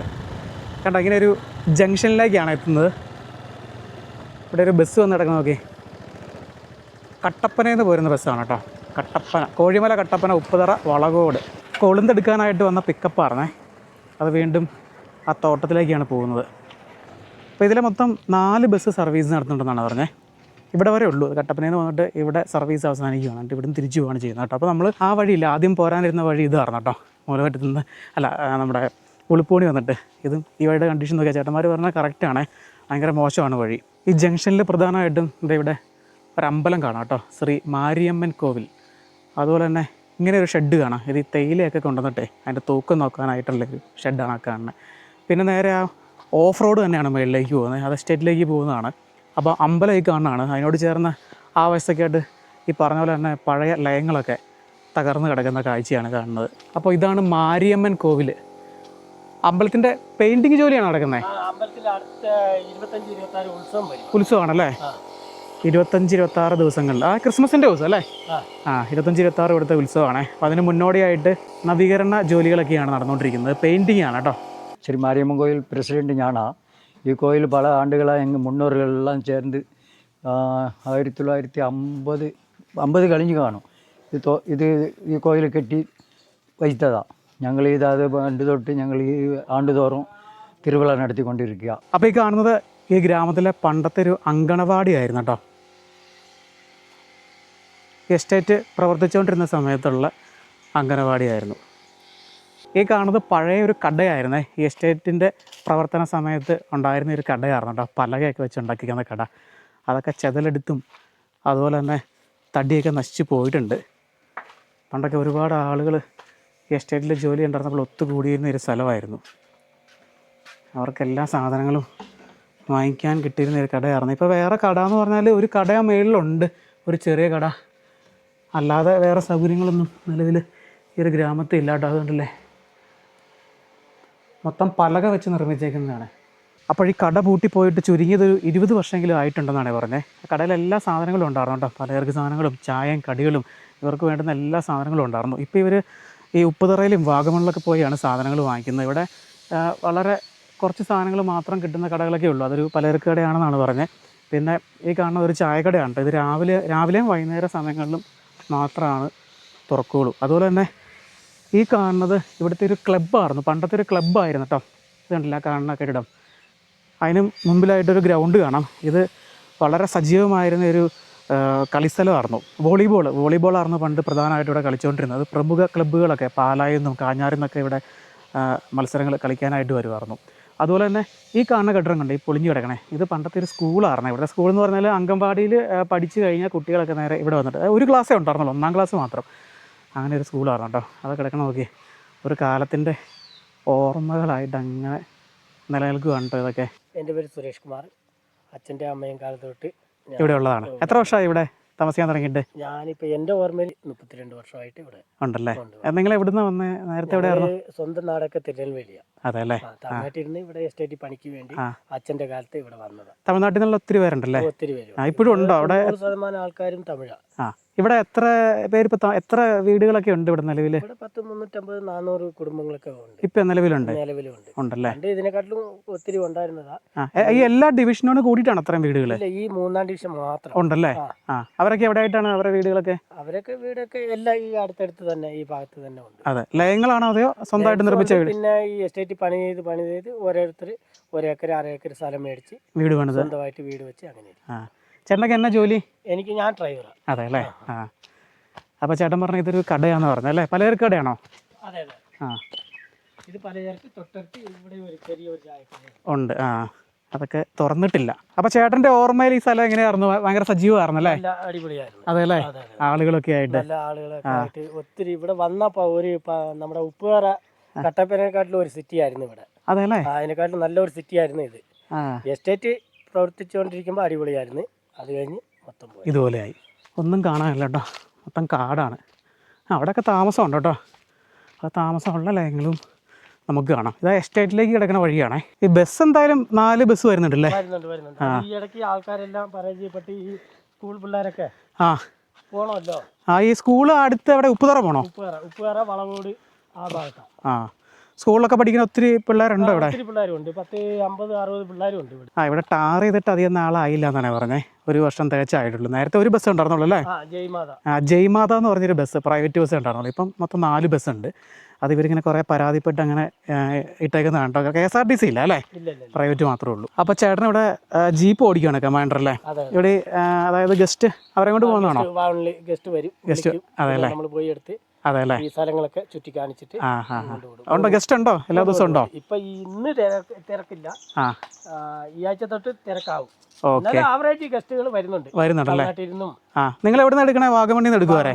Speaker 1: കണ്ടോ, ഇങ്ങനെ ഒരു ജംഗ്ഷനിലേക്കാണ് എത്തുന്നത്. ഇവിടെ ഒരു ബസ് വന്ന് കിടക്കുന്നത് നോക്കി, കട്ടപ്പനയിൽ നിന്ന് പോരുന്ന ബസ്സാണ് കേട്ടോ. കട്ടപ്പന, കോഴിമല, കട്ടപ്പന, ഉപ്പുതറ, വളകോട്. കൊളുന്തെടുക്കാനായിട്ട് വന്ന പിക്കപ്പായിരുന്നേ. അത് വീണ്ടും ആ തോട്ടത്തിലേക്കാണ് പോകുന്നത്. അപ്പോൾ ഇതിലെ മൊത്തം 4 ബസ് സർവീസ് നടത്തുന്നുണ്ടെന്നാണ് പറഞ്ഞത്. ഇവിടെ വരെ ഉള്ളൂ. കട്ടപ്പനയിൽ നിന്ന് വന്നിട്ട് ഇവിടെ സർവീസ് അവസാനിക്കുകയാണ്. എന്നിട്ട് ഇവിടുന്ന് തിരിച്ചു പോവുകയാണ് ചെയ്യുന്നത് കേട്ടോ. അപ്പോൾ നമ്മൾ ആ വഴിയില്ല, ആദ്യം പോരാനിരുന്ന വഴി ഇതായിരുന്നു കേട്ടോ. മൂലമറ്റത്ത് നിന്ന് അല്ല, നമ്മുടെ ഉളുപ്പൂണി വന്നിട്ട് ഇതും ഈ വഴിയുടെ കണ്ടീഷൻ നോക്കിയാൽ ചേട്ടന്മാർ പറഞ്ഞാൽ കറക്റ്റാണ്. ഭയങ്കര മോശമാണ് വഴി. ഈ ജംഗ്ഷനിൽ പ്രധാനമായിട്ടും ഇവിടെ ഒരമ്പലം കാണാം കേട്ടോ, ശ്രീ മാരിയമ്മൻ കോവിൽ. അതുപോലെ തന്നെ ഇങ്ങനെ ഒരു ഷെഡ് കാണാം. ഇത് ഈ തേയിലയൊക്കെ കൊണ്ടുവന്നിട്ടേ അതിൻ്റെ തൂക്കം നോക്കാനായിട്ടുള്ളൊരു ഷെഡാണ് ആ കാണുന്നത്. പിന്നെ നേരെ ആ ഓഫ് റോഡ് തന്നെയാണ് മുകളിലേക്ക് പോകുന്നത്, അത് എസ്റ്റേറ്റിലേക്ക് പോകുന്നതാണ്. അപ്പോൾ അമ്പലം ഈ കാണുന്നതാണ്. അതിനോട് ചേർന്ന് ആ വശത്തൊക്കെ ആയിട്ട് ഈ പറഞ്ഞ പോലെ തന്നെ പഴയ ലയങ്ങളൊക്കെ തകർന്ന് കിടക്കുന്ന കാഴ്ചയാണ് കാണുന്നത്. അപ്പോൾ ഇതാണ് മാരിയമ്മൻ കോവിൽ. അമ്പലത്തിൻ്റെ പെയിൻറ്റിങ് ജോലിയാണ് നടക്കുന്നത്. ഉത്സവമാണല്ലേ, 25-26 ദിവസങ്ങളിൽ. ആ ക്രിസ്മസിൻ്റെ ദിവസം അല്ലേ? 25-26 ഇവിടുത്തെ ഉത്സവമാണ്. അപ്പോൾ അതിന് മുന്നോടിയായിട്ട് നവീകരണ ജോലികളൊക്കെയാണ് നടന്നുകൊണ്ടിരിക്കുന്നത്. പെയിൻറ്റിങ് ആണ് കേട്ടോ.
Speaker 3: ശ്രീ മാരിയമ്മൻ കോയിൽ പ്രസിഡൻറ്റ് ഞാനാ. ഈ കോയിൽ പല ആണ്ടുകളായി എங்கள் മുന്നോറുകളെല്ലാം ചേർന്ന് 1950 കഴിഞ്ഞ് കാണും. ഇത് ഈ കോയിൽ കെട്ടി വഹിച്ചതാണ്. ഞങ്ങൾ അത് പണ്ട് തൊട്ട് ഞങ്ങൾ ഈ ആണ്ടുതോറും തിരുവിള നടത്തിക്കൊണ്ടിരിക്കുക.
Speaker 1: അപ്പോൾ ഈ കാണുന്നത് ഈ ഗ്രാമത്തിലെ പണ്ടത്തെ ഒരു അങ്കണവാടിയായിരുന്നു കേട്ടോ. എസ്റ്റേറ്റ് പ്രവർത്തിച്ചുകൊണ്ടിരുന്ന സമയത്തുള്ള അങ്കണവാടിയായിരുന്നു. ഈ കാണുന്നത് പഴയ ഒരു കടയായിരുന്നേ. ഈ എസ്റ്റേറ്റിൻ്റെ പ്രവർത്തന സമയത്ത് ഉണ്ടായിരുന്ന ഒരു കടയായിരുന്നു കേട്ടോ. പലകയൊക്കെ വെച്ച് ഉണ്ടാക്കിക്കുന്ന കട. അതൊക്കെ ചെതലെടുത്തും അതുപോലെ തന്നെ തടിയൊക്കെ നശിച്ചു പോയിട്ടുണ്ട്. പണ്ടൊക്കെ ഒരുപാട് ആളുകൾ ഈ എസ്റ്റേറ്റിൽ ജോലി ഉണ്ടായിരുന്നപ്പോൾ ഒത്തുകൂടിയിരുന്ന ഒരു സ്ഥലമായിരുന്നു. അവർക്കെല്ലാ സാധനങ്ങളും വാങ്ങിക്കാൻ കിട്ടിയിരുന്ന ഒരു കടയായിരുന്നു. ഇപ്പോൾ വേറെ കട എന്ന് പറഞ്ഞാൽ ഒരു കട മേളിലുണ്ട്, ഒരു ചെറിയ കട. അല്ലാതെ വേറെ സൗകര്യങ്ങളൊന്നും നിലവിൽ ഈ ഒരു ഗ്രാമത്തിൽ ഇല്ലാട്ടോ. അതുകൊണ്ടല്ലേ മൊത്തം പലക വെച്ച് നിർമ്മിച്ചേക്കുന്നതാണ്. അപ്പോൾ ഈ കട പൂട്ടിപ്പോയിട്ട് ചുരുങ്ങിയതൊരു 20 വർഷമെങ്കിലും ആയിട്ടുണ്ടെന്നാണ് പറഞ്ഞത്. കടയിൽ എല്ലാ സാധനങ്ങളും ഉണ്ടായിരുന്നു കേട്ടോ. പലചരക്ക് സാധനങ്ങളും ചായയും കടികളും ഇവർക്ക് വേണ്ടുന്ന എല്ലാ സാധനങ്ങളും ഉണ്ടായിരുന്നു. ഇപ്പോൾ ഇവർ ഈ ഉപ്പുതറയിലും വാഗമണിലൊക്കെ പോയാണ് സാധനങ്ങൾ വാങ്ങിക്കുന്നത്. ഇവിടെ വളരെ കുറച്ച് സാധനങ്ങൾ മാത്രം കിട്ടുന്ന കടകളൊക്കെ ഉള്ളൂ. അതൊരു പലചരക്ക് കടയാണെന്നാണ് പറഞ്ഞത്. പിന്നെ ഈ കാണുന്ന ഒരു ചായക്കടയാണ്. ഇത് രാവിലെയും വൈകുന്നേര സമയങ്ങളിലും മാത്രമാണ് തുറക്കുകയുള്ളൂ. അതുപോലെ തന്നെ ഈ കാണുന്നത് ഇവിടുത്തെ ഒരു ക്ലബ്ബായിരുന്നു, പണ്ടത്തെ ഒരു ക്ലബ്ബായിരുന്നു കേട്ടോ. ഇത് കണ്ടില്ല കാണുന്ന കെട്ടിടം. അതിന് മുമ്പിലായിട്ടൊരു ഗ്രൗണ്ട് കാണാം. ഇത് വളരെ സജീവമായിരുന്ന ഒരു കളിസ്ഥലമായിരുന്നു. വോളിബോളായിരുന്നു പണ്ട് പ്രധാനമായിട്ട് ഇവിടെ കളിച്ചുകൊണ്ടിരുന്നത്. പ്രമുഖ ക്ലബ്ബുകളൊക്കെ പാലായിൽ നിന്നും കാഞ്ഞാറിൽ നിന്നൊക്കെ ഇവിടെ മത്സരങ്ങൾ കളിക്കാനായിട്ട് വരുമായിരുന്നു. അതുപോലെ തന്നെ ഈ കാണുന്ന കെട്ടിടം കണ്ട് ഈ പൊളിഞ്ഞു കിടക്കണേ, ഇത് പണ്ടത്തെ ഒരു സ്കൂളായിരുന്നു. ഇവിടെ സ്കൂൾ എന്ന് പറഞ്ഞാൽ അംഗൻവാടിയിൽ പഠിച്ചു കഴിഞ്ഞാൽ കുട്ടികളൊക്കെ നേരെ ഇവിടെ വന്നിട്ട് ഒരു ക്ലാസ്സേ ഉണ്ടായിരുന്നുള്ളൂ, 1ാം ക്ലാസ് മാത്രം. അങ്ങനെ ഒരു സ്കൂളായിരുന്നു കേട്ടോ. അത് കിടക്കണം നോക്കി, ഒരു കാലത്തിൻ്റെ ഓർമ്മകളായിട്ട് അങ്ങനെ നിലനിൽക്കുകയാണ് കേട്ടോ ഇതൊക്കെ.
Speaker 4: എൻ്റെ പേര് സുരേഷ് കുമാർ. അച്ഛൻ്റെ അമ്മയും കാലത്ത് തൊട്ട്
Speaker 1: ഇവിടെ ഉള്ളതാണ്. എത്ര വർഷമായി ഇവിടെ താമസിക്കാൻ തുടങ്ങിയിട്ട്?
Speaker 4: ഞാനിപ്പോൾ എൻ്റെ ഓർമ്മയിൽ 32 വർഷമായിട്ട് ഇവിടെ
Speaker 1: ഉണ്ടല്ലേ. നിങ്ങൾ എവിടുന്ന് വന്നേ? നേരത്തെ എവിടെയായിരുന്നു?
Speaker 4: സ്വന്തം നാടൊക്കെ തിരുനെൽവേലിയാണ്.
Speaker 1: അതെ അല്ലേ.
Speaker 4: തമിഴ്നാട്ടിലിരുന്ന് ഇവിടെ എസ്റ്റേറ്റ് പണിക്ക് വേണ്ടി അച്ഛൻ്റെ കാലത്ത് ഇവിടെ വന്നതാണ്.
Speaker 1: തമിഴ്നാട്ടിൽ നിന്നുള്ള ഒത്തിരി പേരുണ്ടല്ലേ?
Speaker 4: ഒത്തിരി പേര്.
Speaker 1: ഇപ്പോഴും ഉണ്ടോ അവിടെ?
Speaker 4: 100% ആൾക്കാരും തമിഴാണ്.
Speaker 1: ഇവിടെ എത്ര പേര് ഇപ്പം എത്ര വീടുകളൊക്കെ ഉണ്ട് ഇവിടെ നിലവിൽ?
Speaker 4: ഇവിടെ 350-400 കുടുംബങ്ങളൊക്കെ ഉണ്ട്
Speaker 1: ഇപ്പം നിലവിലുണ്ട്.
Speaker 4: നിലവിലുണ്ട്.
Speaker 1: ഉണ്ടല്ലേ.
Speaker 4: ഇതിനെക്കാട്ടിലും ഒത്തിരി ഉണ്ടായിരുന്നതാ.
Speaker 1: ഈ എല്ലാ ഡിവിഷനോട് കൂടിയിട്ടാണ് അത്രയും വീടുകൾ?
Speaker 4: ഈ 3ാം ഡിവിഷൻ മാത്രം
Speaker 1: ഉണ്ടല്ലേ. അവരൊക്കെ എവിടെ ആയിട്ടാണ് അവരുടെ വീടുകളൊക്കെ?
Speaker 4: അവരൊക്കെ വീടൊക്കെ എല്ലാം ഈ അടുത്തടുത്ത് തന്നെ, ഈ ഭാഗത്ത് തന്നെ ഉണ്ട്.
Speaker 1: അതെ. ലയങ്ങളാണോ അതെയോ സ്വന്തമായിട്ട് നിർമ്മിച്ച വീട്?
Speaker 4: പിന്നെ ഈ എസ്റ്റേറ്റ് പണി ചെയ്ത് ഓരോരുത്തർ 1 ഏക്കർ 6 ഏക്കർ സ്ഥലം മേടിച്ച്
Speaker 1: വീട് പണിത്
Speaker 4: സ്വന്തമായിട്ട് വീട് വെച്ച് അങ്ങനെ.
Speaker 1: ചേട്ടനൊക്കെ എന്നാ ജോലി?
Speaker 4: ഞാൻ ഡ്രൈവറാണ്.
Speaker 1: അതെ അല്ലേ. അപ്പോൾ ചേട്ടൻ പറഞ്ഞ ഇതൊരു കടയാന്ന് പറഞ്ഞല്ലേ? പലചരക്ക് കടയാണോ?
Speaker 4: അതെ അതെ. ഇത് പലചരക്ക് തൊട്ടടുത്ത് ഇവിടെ ഒരു ചെറിയൊരു ചായക്കട ഉണ്ട്.
Speaker 1: അതൊക്കെ തുറന്നിട്ടില്ല. അപ്പോൾ ചേട്ടൻ്റെ ഓർമ്മയിൽ ഈ സ്ഥലം എങ്ങനെയായിരുന്നു? ഭയങ്കര സജീവമായിരുന്നു അല്ലേ?
Speaker 4: അടിപൊളിയായിരുന്നു.
Speaker 1: അതെ അല്ലേ. ആളുകളൊക്കെ ആയിട്ട്,
Speaker 4: നല്ല ആളുകളൊക്കെ ആയിട്ട് ഒത്തിരി. ഇവിടെ വന്നപ്പോൾ നമ്മുടെ ഉപ്പുപാറ കട്ടപ്പനയെക്കാട്ടിലും ഒരു സിറ്റി ആയിരുന്നു ഇവിടെ.
Speaker 1: അതെ അല്ലേ.
Speaker 4: അതിനെക്കാട്ടിലും നല്ലൊരു സിറ്റി ആയിരുന്നു ഇത്. എസ്റ്റേറ്റ് പ്രവർത്തിച്ചുകൊണ്ടിരിക്കുമ്പോൾ അടിപൊളിയായിരുന്നു. അത് കഴിഞ്ഞ് മൊത്തം പോയി
Speaker 1: ഇതുപോലെയായി. ഒന്നും കാണാനില്ല കേട്ടോ, മൊത്തം കാടാണ്. അവിടെയൊക്കെ താമസമുണ്ട് കേട്ടോ. ആ താമസമുള്ള ലയങ്ങളും നമുക്ക് കാണാം. ഇത് എസ്റ്റേറ്റിലേക്ക് കിടക്കുന്ന വഴിയാണേ. ഈ ബസ് എന്തായാലും 4 ബസ് വരുന്നുണ്ടല്ലേ?
Speaker 4: വരുന്നുണ്ട്. ഈ ഇടയ്ക്ക് ആൾക്കാരെല്ലാം പരിചയപ്പെട്ട് ഈ സ്കൂൾ പിള്ളേരൊക്കെ പോകണമല്ലോ.
Speaker 1: ഈ സ്കൂൾ അടുത്ത് എവിടെ? ഉപ്പുതറ പോകണോ?
Speaker 4: ഉപ്പുതറ വളവോട് ആ ഭാഗത്താണ്.
Speaker 1: സ്കൂളിലൊക്കെ പഠിക്കുന്ന ഒത്തിരി പിള്ളേരുണ്ടോ ഇവിടെ?
Speaker 4: ഒത്തിരി പിള്ളേരുണ്ട്. 50-60 പിള്ളേരും ഉണ്ട് ഇവിടെ.
Speaker 1: ഇവിടെ ടാർ ചെയ്തിട്ട് അധികം നാളായില്ല എന്നാണ് പറഞ്ഞത്. 1 വർഷം തികച്ചായിട്ടുള്ളൂ. നേരത്തെ ഒരു ബസ് ഉണ്ടായിരുന്നുള്ളൂ അല്ലേ? ജയ്മാത എന്ന് പറഞ്ഞൊരു ബസ്, പ്രൈവറ്റ് ബസ് ഉണ്ടായിരുന്നുള്ളൂ. ഇപ്പം മൊത്തം 4 ബസ് ഉണ്ട്. അത് ഇവരിങ്ങനെ കുറേ പരാതിപ്പെട്ട് അങ്ങനെ ഇട്ടേക്കുന്നതാണ് കേട്ടോ. KSRTC ഇല്ല അല്ലേ, പ്രൈവറ്റ് മാത്രമേ ഉള്ളൂ. അപ്പോൾ ചേട്ടൻ ഇവിടെ ജീപ്പ് ഓടിക്കുകയാണ്, കമാൻഡർ അല്ലേ? ഇവിടെ അതായത് ഗസ്റ്റ് അവരെ കൊണ്ട് പോകുന്നതാണോ?
Speaker 4: ഗസ്റ്റ് വരും.
Speaker 1: അതെ അല്ലേ.
Speaker 4: നമ്മൾ പോയി എടുത്ത്
Speaker 1: അതെ അല്ലേ.
Speaker 4: ഈ സ്ഥലങ്ങളൊക്കെ ചുറ്റി കാണിച്ചിട്ട്.
Speaker 1: ഉണ്ടോ? ഗസ്റ്റ് ഉണ്ടോ? എല്ലാ ദിവസവും ഉണ്ടോ?
Speaker 4: ഇപ്പൊ ഇന്ന് തിരക്കില്ല, ഈ ആഴ്ച തൊട്ട് തിരക്കാവും. ആവറേജ് ഗസ്റ്റുകൾ വരുന്നുണ്ട്.
Speaker 1: നിങ്ങൾ എവിടെ നിന്ന് എടുക്കണേ? വാഗമണ്ണിൽ നിന്ന് എടുക്കുവരെ?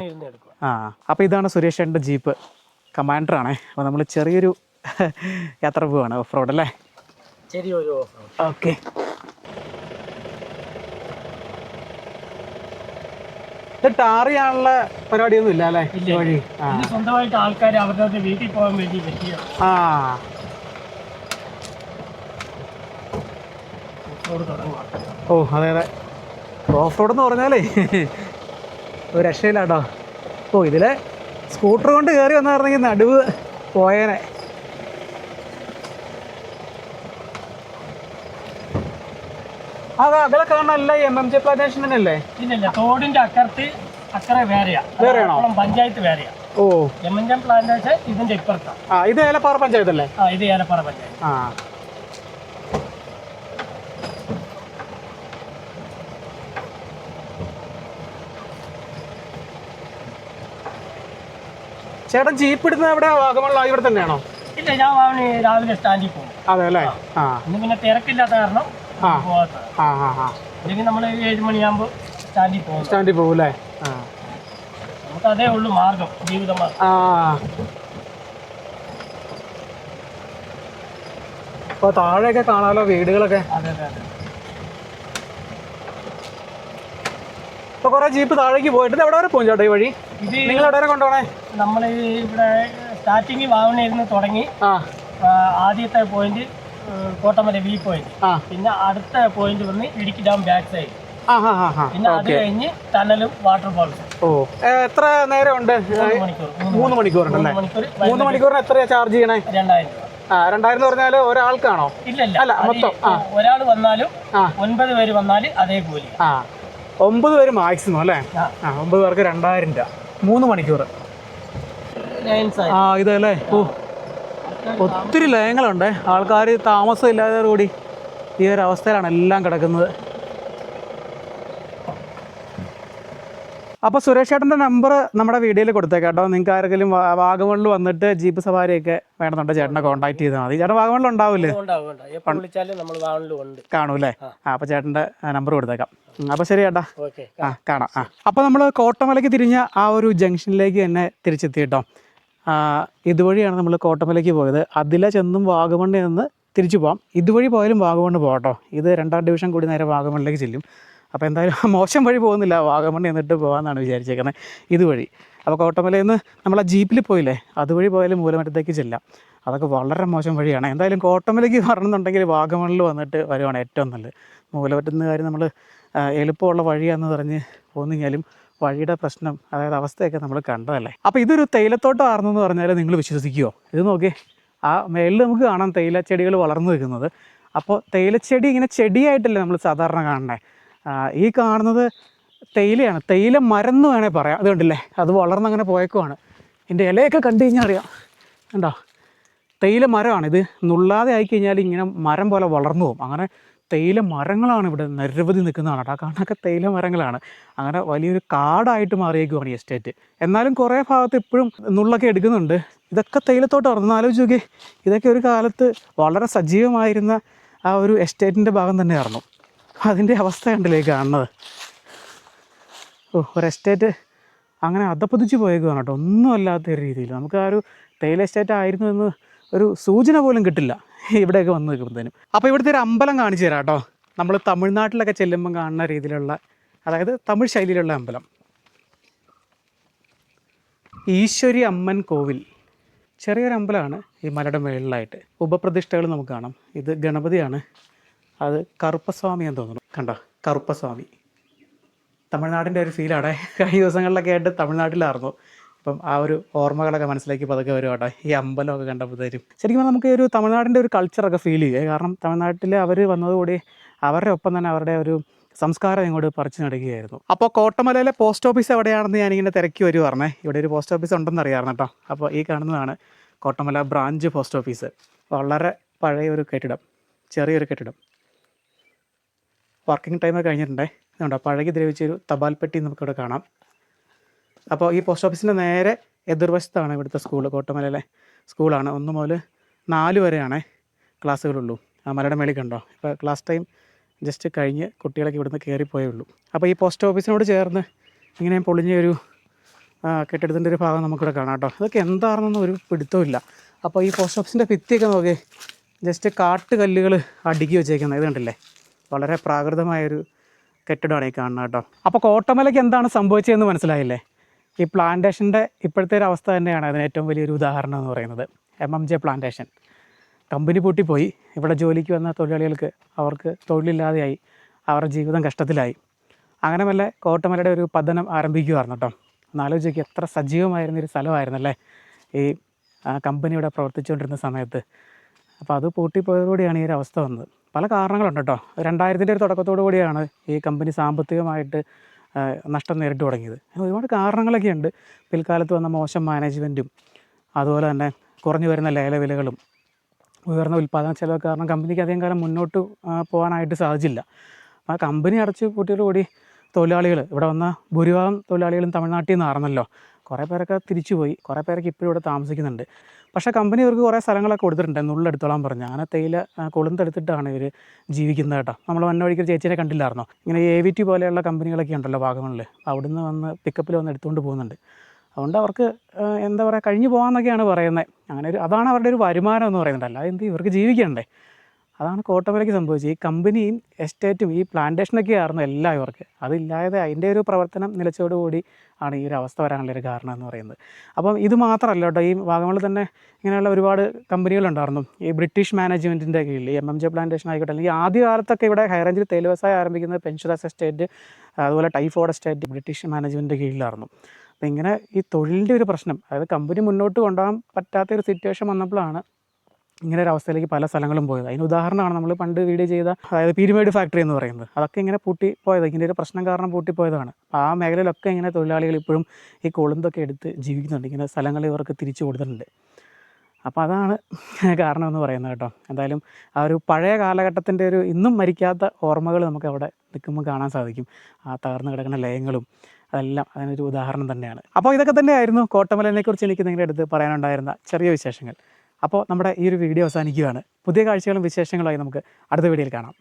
Speaker 1: അപ്പോൾ ഇതാണ് സുരേഷേട്ടൻ്റെ ജീപ്പ്, കമാൻഡറാണേ. അപ്പോൾ നമ്മൾ ചെറിയൊരു യാത്ര പോവാണ്, ഓഫ് റോഡ് അല്ലേ?
Speaker 4: ചെറിയൊരു
Speaker 1: ഓക്കെ. ടാർ ചെയ്യാനുള്ള പരിപാടിയൊന്നും ഇല്ല അല്ലേ? വഴി
Speaker 4: സ്വന്തമായിട്ട് ആൾക്കാർ അവരുടെ വീട്ടിൽ പോകാൻ വേണ്ടി പറ്റിയ.
Speaker 1: അതെ അതെ. ഓഫ് റോഡ് എന്ന് പറഞ്ഞാലേ ഒരു രക്ഷയില്ലാട്ടോ. ഇതിലെ സ്കൂട്ടർ കൊണ്ട് കയറി വന്നായിരുന്നെങ്കിൽ നടുവ് പോയേനെ. അകലെ കാണാനല്ല MMJ പ്ലാന്റേഷൻ തന്നെയല്ലേ?
Speaker 4: ഇല്ല, തോടിന്റെ അക്കരെ വേറെയാണോ? പഞ്ചായത്ത് വേറെയാ. MMJ പ്ലാന്റേഷൻ ഇതിന്റെ ഇപ്പുറത്താണ്.
Speaker 1: ഇത് ഏലപ്പാറ പഞ്ചായത്തല്ലേ?
Speaker 4: ഇത് ഏലപ്പാറ പഞ്ചായത്ത്.
Speaker 1: ചേട്ടൻ ജീപ്പ് ഇടുന്നത് എവിടെ? വാഗമണിലോ ഇവിടെ തന്നെയാണോ?
Speaker 4: ഇല്ല, ഞാൻ രാവിലെ സ്റ്റാൻഡിൽ പോകും.
Speaker 1: അതെ അല്ലേ.
Speaker 4: ഇന്ന് പിന്നെ തിരക്കില്ലാത്ത കാരണം അല്ലെങ്കിൽ നമ്മൾ 7 മണിയാകുമ്പോൾ സ്റ്റാൻഡിൽ പോകും അല്ലേ? നമുക്ക് അതേ ഉള്ളൂ മാർഗം, ജീവിതമാർഗം.
Speaker 1: അപ്പോൾ താഴെയൊക്കെ കാണാമല്ലോ വീടുകളൊക്കെ.
Speaker 4: അതെ അതെ അതെ.
Speaker 1: ഇപ്പോൾ കുറേ ജീപ്പ് താഴേക്ക് പോയിട്ട് എവിടെ വരെ പോകും ചേട്ടാ ഈ വഴി?
Speaker 4: ഇത്
Speaker 1: നിങ്ങൾ എവിടെ വരെ കൊണ്ടുപോകണേ?
Speaker 4: നമ്മൾ ഇവിടെ സ്റ്റാർട്ടിങ് വാവണയിരുന്ന് തുടങ്ങി. ആദ്യത്തെ പോയിന്റ് കോട്ടമല വ്യൂ പോയിന്റ്, പിന്നെ അടുത്ത പോയിന്റ് വന്ന് ഇടുക്കി ഡാം ബാക്ക് സൈഡ്, പിന്നെ അത് കഴിഞ്ഞ് ടണലും വാട്ടർഫാൾസ്.
Speaker 1: എത്ര നേരം ഉണ്ട്? 3 മണിക്കൂർ ഉണ്ടല്ലേ? 3 മണിക്കൂറിന് എത്രയാ ചാർജ് ചെയ്യണേ?
Speaker 4: 2000 രൂപ.
Speaker 1: 2000 എന്ന് പറഞ്ഞാൽ ഒരാൾക്കാണോ?
Speaker 4: ഇല്ല, മൊത്തം ഒരാൾ വന്നാലും 9 പേര് വന്നാലും അതേ കൂലി.
Speaker 1: 9 പേര് മാക്സിമം അല്ലേ? 9 പേർക്ക് 2000 രൂപ, 3 മണിക്കൂർ. ഇതല്ലേ. ഒത്തിരി ലയങ്ങളുണ്ട്. ആൾക്കാർ താമസം ഇല്ലാതെ കൂടി ഈ ഒരു അവസ്ഥയിലാണ് എല്ലാം കിടക്കുന്നത്. അപ്പോൾ സുരേഷ് ചേട്ടൻ്റെ നമ്പർ നമ്മുടെ വീഡിയോയിൽ കൊടുത്തേക്കാം കേട്ടോ. നിങ്ങൾക്ക് ആരെങ്കിലും വാഗമണിൽ വന്നിട്ട് ജീപ്പ് സവാരിയൊക്കെ വേണമെന്നുണ്ട് ചേട്ടനെ കോൺടാക്ട് ചെയ്താൽ മതി. ചേട്ടൻ വാഗമണിൽ ഉണ്ടാവില്ലേ?
Speaker 4: എപ്പോൾ വിളിച്ചാലും നമ്മൾ വാഗമണിലും ഉണ്ട്.
Speaker 1: കാണൂല്ലേ? അപ്പോൾ ചേട്ടൻ്റെ നമ്പർ കൊടുത്തേക്കാം. അപ്പോൾ ശരി ചേട്ടാ,
Speaker 4: ഓക്കെ,
Speaker 1: കാണാം. അപ്പോൾ നമ്മൾ കോട്ടമലയ്ക്ക് തിരിഞ്ഞ ആ ഒരു ജംഗ്ഷനിലേക്ക് തന്നെ തിരിച്ചെത്തി കേട്ടോ. ഇതുവഴിയാണ് നമ്മൾ കോട്ടമലയ്ക്ക് പോയത്. അതിലെ ചെന്നും വാഗമണ്ണിൽ നിന്ന് തിരിച്ചു പോകാം. ഇതുവഴി പോയാലും വാഗമണ്ണ് പോകാം കേട്ടോ. ഇത് 2ാം ഡിവിഷൻ കൂടി നേരെ വാഗമണ്ണിലേക്ക് ചെല്ലും. അപ്പോൾ എന്തായാലും മോശം വഴി പോകുന്നില്ല, വാഗമണ്ണി എന്നിട്ട് പോകാമെന്നാണ് വിചാരിച്ചേക്കുന്നത് ഇതുവഴി. അപ്പോൾ കോട്ടമലയിൽ നിന്ന് നമ്മൾ ആ ജീപ്പിൽ പോയില്ലേ, അതുവഴി പോയാലും മൂലമറ്റത്തേക്ക് ചെല്ലാം. അതൊക്കെ വളരെ മോശം വഴിയാണ്. എന്തായാലും കോട്ടമലയ്ക്ക് വരണമെന്നുണ്ടെങ്കിൽ വാഗമണ്ണിൽ വന്നിട്ട് വരുവാണ് ഏറ്റവും നല്ലത്. മൂലമറ്റത്തുന്ന കാര്യം നമ്മൾ എളുപ്പമുള്ള വഴിയാണെന്ന് പറഞ്ഞ് പോന്നിങ്ങാലും വഴിയുടെ പ്രശ്നം, അതായത് അവസ്ഥയൊക്കെ നമ്മൾ കണ്ടതല്ലേ. അപ്പോൾ ഇതൊരു തേയിലത്തോട്ടം ആർന്നെന്ന് പറഞ്ഞാൽ നിങ്ങൾ വിശ്വസിക്കുമോ? ഇത് നോക്കി, ആ മേളിൽ നമുക്ക് കാണാം തേയിലച്ചെടികൾ വളർന്നു നിൽക്കുന്നത്. അപ്പോൾ തേയിലച്ചെടി ഇങ്ങനെ ചെടിയായിട്ടല്ലേ നമ്മൾ സാധാരണ കാണണേ. ഈ കാണുന്നത് തേയിലയാണ്, തേയില മരം എന്ന് വേണേൽ പറയാം. അത് കണ്ടില്ലേ, അത് വളർന്നങ്ങനെ പോയേക്കുവാണ്. ഇതിൻ്റെ ഇലയൊക്കെ കണ്ടു കഴിഞ്ഞാൽ അറിയാം, കണ്ടോ, തേയില മരമാണ്. ഇത് നുള്ളാതെ ആയിക്കഴിഞ്ഞാൽ ഇങ്ങനെ മരം പോലെ വളർന്നു പോകും. അങ്ങനെ തേയില മരങ്ങളാണ് ഇവിടെ നിരവധി നിൽക്കുന്നതാണ് കേട്ടോ. ആ കാണാനൊക്കെ തേയില മരങ്ങളാണ്. അങ്ങനെ വലിയൊരു കാടായിട്ട് മാറിയേക്കുവാണ് ഈ എസ്റ്റേറ്റ്. എന്നാലും കുറേ ഭാഗത്ത് ഇപ്പോഴും നുള്ളൊക്കെ എടുക്കുന്നുണ്ട്. ഇതൊക്കെ തേയിലത്തോട്ടമായിരുന്നു. ആലോചിച്ച് നോക്കി, ഇതൊക്കെ ഒരു കാലത്ത് വളരെ സജീവമായിരുന്ന ആ ഒരു എസ്റ്റേറ്റിൻ്റെ ഭാഗം തന്നെയായിരുന്നു. അതിൻ്റെ അവസ്ഥ കണ്ടില്ലേ കാണുന്നത്. ഒരു എസ്റ്റേറ്റ് അങ്ങനെ അധപ്പതിച്ച് പോയേക്കുവാണ് കേട്ടോ. ഒന്നും അല്ലാത്ത രീതിയിൽ നമുക്ക് ആ ഒരു തേയില എസ്റ്റേറ്റ് ആയിരുന്നു എന്ന് ഒരു സൂചന പോലും കിട്ടില്ല ഇവിടെയൊക്കെ വന്ന് നിൽക്കുമ്പോഴത്തേനും. അപ്പോൾ ഇവിടുത്തെ ഒരു അമ്പലം കാണിച്ചു തരാം കേട്ടോ. നമ്മൾ തമിഴ്നാട്ടിലൊക്കെ ചെല്ലുമ്പം കാണുന്ന രീതിയിലുള്ള, അതായത് തമിഴ് ശൈലിയിലുള്ള അമ്പലം. ഈശ്വരി അമ്മൻ കോവിൽ, ചെറിയൊരു അമ്പലമാണ് ഈ മലയുടെ മുകളിലായിട്ട്. ഉപപ്രതിഷ്ഠകൾ നമുക്ക് കാണാം. ഇത് ഗണപതിയാണ്, അത് കറുപ്പസ്വാമി എന്ന് തോന്നുന്നു. കണ്ടോ, കറുപ്പസ്വാമി. തമിഴ്നാടിൻ്റെ ഒരു ഫീലാണ്. കഴിഞ്ഞ ദിവസങ്ങളിലൊക്കെ ആയിട്ട് തമിഴ്നാട്ടിലായിരുന്നു. അപ്പം ആ ഒരു ഓർമ്മകളൊക്കെ മനസ്സിലേക്ക് പതുക്കെ വരും കേട്ടോ ഈ അമ്പലമൊക്കെ കണ്ടപ്പോഴത്തേക്കും. ശരിക്കും പറഞ്ഞാൽ നമുക്ക് ഒരു തമിഴ്നാടിൻ്റെ ഒരു കൾച്ചറൊക്കെ ഫീൽ ചെയ്യും. കാരണം തമിഴ്നാട്ടിൽ അവർ വന്നതുകൂടി അവരുടെ ഒപ്പം തന്നെ അവരുടെ ഒരു സംസ്കാരം ഇങ്ങോട്ട് പറിച്ചു നടക്കുകയായിരുന്നു. അപ്പോൾ കോട്ടമലയിലെ പോസ്റ്റ് ഓഫീസ് എവിടെയാണെന്ന് ഞാനിങ്ങനെ തിരക്കി വരുവായിരുന്നേ. ഇവിടെ ഒരു പോസ്റ്റ് ഓഫീസ് ഉണ്ടെന്ന് അറിയാമായിരുന്നു കേട്ടോ. അപ്പോൾ ഈ കാണുന്നതാണ് കോട്ടമല ബ്രാഞ്ച് പോസ്റ്റ് ഓഫീസ്. വളരെ പഴയ ഒരു കെട്ടിടം, ചെറിയൊരു കെട്ടിടം. വർക്കിംഗ് ടൈമൊക്കെ കഴിഞ്ഞിട്ടുണ്ടേ. ഇതുണ്ടോ, പഴകി ദ്രവിച്ചൊരു തപാൽപ്പെട്ടി നമുക്കിവിടെ കാണാം. അപ്പോൾ ഈ പോസ്റ്റ് ഓഫീസിൻ്റെ നേരെ എതിർവശത്താണ് ഇവിടുത്തെ സ്കൂൾ. കോട്ടമലയിലെ സ്കൂളാണ്. 1 മുതൽ 4 വരെയാണേ ക്ലാസ്സുകളുള്ളൂ. ആ മലയുടെ മേളിൽ കണ്ടോ, ഇപ്പോൾ ക്ലാസ് ടൈം ജസ്റ്റ് കഴിഞ്ഞ് കുട്ടികളൊക്കെ ഇവിടുന്ന് കയറിപ്പോയേ ഉള്ളൂ. അപ്പോൾ ഈ പോസ്റ്റ് ഓഫീസിനോട് ചേർന്ന് ഇങ്ങനെ പൊളിഞ്ഞൊരു കെട്ടിടത്തിൻ്റെ ഒരു ഭാഗം നമുക്കിവിടെ കാണാം കേട്ടോ. ഇതൊക്കെ എന്താണെന്നൊന്നും ഒരു പിടുത്തമില്ല. അപ്പോൾ ഈ പോസ്റ്റ് ഓഫീസിൻ്റെ ഭിത്തിയൊക്കെ നോക്കി, ജസ്റ്റ് കാട്ടുകല്ലുകൾ അടുക്കി വെച്ചേക്കുന്നത്. ഇത് കണ്ടില്ലേ, വളരെ പ്രാകൃതമായൊരു കെട്ടിടമാണ് ഈ കാണുന്നത് കേട്ടോ. അപ്പോൾ കോട്ടമലയ്ക്ക് എന്താണ് സംഭവിച്ചതെന്ന് മനസ്സിലായില്ലേ? ഈ പ്ലാന്റേഷൻ്റെ ഇപ്പോഴത്തെ ഒരു അവസ്ഥ തന്നെയാണ് അതിന് ഏറ്റവും വലിയൊരു ഉദാഹരണം എന്ന് പറയുന്നത്. MMJ പ്ലാന്റേഷൻ കമ്പനി പൂട്ടിപ്പോയി. ഇവിടെ ജോലിക്ക് വന്ന തൊഴിലാളികൾക്ക് അവർക്ക് തൊഴിലില്ലാതെയായി, അവരുടെ ജീവിതം കഷ്ടത്തിലായി. അങ്ങനെ വല്ല കോട്ടമലയുടെ ഒരു പതനം ആരംഭിക്കുമായിരുന്നു കേട്ടോ. ഒന്നാലോചിക്ക്, എത്ര സജീവമായിരുന്നൊരു സ്ഥലമായിരുന്നല്ലേ ഈ കമ്പനി ഇവിടെ പ്രവർത്തിച്ചുകൊണ്ടിരുന്ന സമയത്ത്. അപ്പോൾ അത് പൂട്ടിപ്പോയതോടുകൂടിയാണ് ഈ ഒരു അവസ്ഥ വന്നത്. പല കാരണങ്ങളുണ്ട് കേട്ടോ. 2000-ൻ്റെ ഒരു തുടക്കത്തോടു കൂടിയാണ് ഈ കമ്പനി സാമ്പത്തികമായിട്ട് നഷ്ടം നേരിട്ട് തുടങ്ങിയത്. ഒരുപാട് കാരണങ്ങളൊക്കെ ഉണ്ട്. പിൽക്കാലത്ത് വന്ന മോശം മാനേജ്മെൻറ്റും അതുപോലെ തന്നെ കുറഞ്ഞു വരുന്ന ലേലവിലകളും ഉയർന്ന ഉൽപ്പാദന ചെലവ് കാരണം കമ്പനിക്ക് അധികം കാലം മുന്നോട്ട് പോകാനായിട്ട് സാധിച്ചില്ല. ആ കമ്പനി അടച്ച് പൂട്ടിയോടുകൂടി തൊഴിലാളികൾ, ഇവിടെ വന്ന ഭൂരിഭാഗം തൊഴിലാളികളും തമിഴ്നാട്ടിൽ നിന്നായിരുന്നല്ലോ. കുറേ പേരൊക്കെ തിരിച്ചുപോയി, കുറേ പേരൊക്കെ ഇപ്പോഴും ഇവിടെ താമസിക്കുന്നുണ്ട്. പക്ഷേ കമ്പനി ഇവർക്ക് കുറേ സ്ഥലങ്ങളൊക്കെ കൊടുത്തിട്ടുണ്ട്, നുള്ളെടുത്തോളാൻ പറഞ്ഞു. അങ്ങനെ തേയില കൊളുന്തെടുത്തിട്ടാണ് ഇവർ ജീവിക്കുന്നത് കേട്ടോ. നമ്മൾ വന്ന വഴിക്ക് ചേച്ചിനെ കണ്ടില്ലായിരുന്നോ? ഇങ്ങനെ AVT പോലെയുള്ള കമ്പനികളൊക്കെ ഉണ്ടല്ലോ വാഗമണിൽ, അവിടുന്ന് വന്ന് പിക്കപ്പിൽ വന്ന് എടുത്തുകൊണ്ട് പോകുന്നുണ്ട്. അതുകൊണ്ട് അവർക്ക് എന്താ പറയുക, കഴിഞ്ഞു പോകാമെന്നൊക്കെയാണ് പറയുന്നത്. അങ്ങനെ അതാണ് അവരുടെ ഒരു വരുമാനം എന്ന് പറയുന്നത്. അല്ലാതെ എന്ത് ഇവർക്ക് ജീവിക്കണ്ടേ? അതാണ് കോട്ടമലയ്ക്ക് സംഭവിച്ചത്. ഈ കമ്പനിയും എസ്റ്റേറ്റും ഈ പ്ലാന്റേഷനൊക്കെ ആയിരുന്നു എല്ലാം ഇവർക്ക്. അതില്ലാതെ അതിൻ്റെ ഒരു പ്രവർത്തനം നിലച്ചോടുകൂടി ആണ് ഈ ഒരു അവസ്ഥ വരാനുള്ളൊരു കാരണം എന്ന് പറയുന്നത്. അപ്പം ഇത് മാത്രമല്ല കേട്ടോ, ഈ വാഗമണിൽ തന്നെ ഇങ്ങനെയുള്ള ഒരുപാട് കമ്പനികളുണ്ടായിരുന്നു ഈ ബ്രിട്ടീഷ് മാനേജ്മെൻറ്റിൻ്റെ കീഴിൽ. MMJ പ്ലാന്റേഷൻ ആയിക്കോട്ടെ, അല്ലെങ്കിൽ ആദ്യ കാലത്തൊക്കെ ഇവിടെ ഹൈറേഞ്ചിൽ തേയില വ്യവസായം ആരംഭിക്കുന്നത് പെൻഷുറാസ് എസ്റ്റേറ്റ്, അതുപോലെ ടൈഫോഡ് എസ്റ്റേറ്റ് ബ്രിട്ടീഷ് മാനേജ്മെൻറ്റിൻ്റെ കീഴിലായിരുന്നു. അപ്പോൾ ഇങ്ങനെ ഈ തൊഴിലിൻ്റെ ഒരു പ്രശ്നം, അതായത് കമ്പനി മുന്നോട്ട് കൊണ്ടുപോകാൻ പറ്റാത്തൊരു സിറ്റുവേഷൻ വന്നപ്പോഴാണ് ഇങ്ങനെ ഒരു അവസ്ഥയിലേക്ക് പല സ്ഥലങ്ങളും പോയത്. അതിന് ഉദാഹരണമാണ് നമ്മൾ പണ്ട് വീഡിയോ ചെയ്ത, അതായത് പീരുമേട് ഫാക്ടറി എന്ന് പറയുന്നത്. അതൊക്കെ ഇങ്ങനെ പൂട്ടിപ്പോയത്, ഇങ്ങനെ ഒരു പ്രശ്നം കാരണം പൂട്ടിപ്പോയതാണ്. ആ മേഖലയിലൊക്കെ ഇങ്ങനെ തൊഴിലാളികൾ ഇപ്പോഴും ഈ കൊളുന്തൊക്കെ എടുത്ത് ജീവിക്കുന്നുണ്ട്. ഇങ്ങനെ സ്ഥലങ്ങൾ ഇവർക്ക് തിരിച്ചു കൊടുത്തിട്ടുണ്ട്. അപ്പോൾ അതാണ് കാരണമെന്ന് പറയുന്നത് കേട്ടോ. എന്തായാലും ആ ഒരു പഴയ കാലഘട്ടത്തിൻ്റെ ഒരു ഇന്നും മരിക്കാത്ത ഓർമ്മകൾ നമുക്ക് അവിടെ നിൽക്കുമ്പോൾ കാണാൻ സാധിക്കും. ആ തകർന്ന് കിടക്കുന്ന ലയങ്ങളും അതെല്ലാം അതിനൊരു ഉദാഹരണം തന്നെയാണ്. അപ്പോൾ ഇതൊക്കെ തന്നെയായിരുന്നു കോട്ടമലയെക്കുറിച്ച് എനിക്ക് നിങ്ങളുടെ അടുത്ത് പറയാനുണ്ടായിരുന്ന ചെറിയ വിശേഷങ്ങൾ. അപ്പോൾ നമ്മുടെ ഈ ഒരു വീഡിയോ അവസാനിക്കുകയാണ്. പുതിയ കാഴ്ചകളും വിശേഷങ്ങളുമായി നമുക്ക് അടുത്ത വീഡിയോയിൽ കാണാം.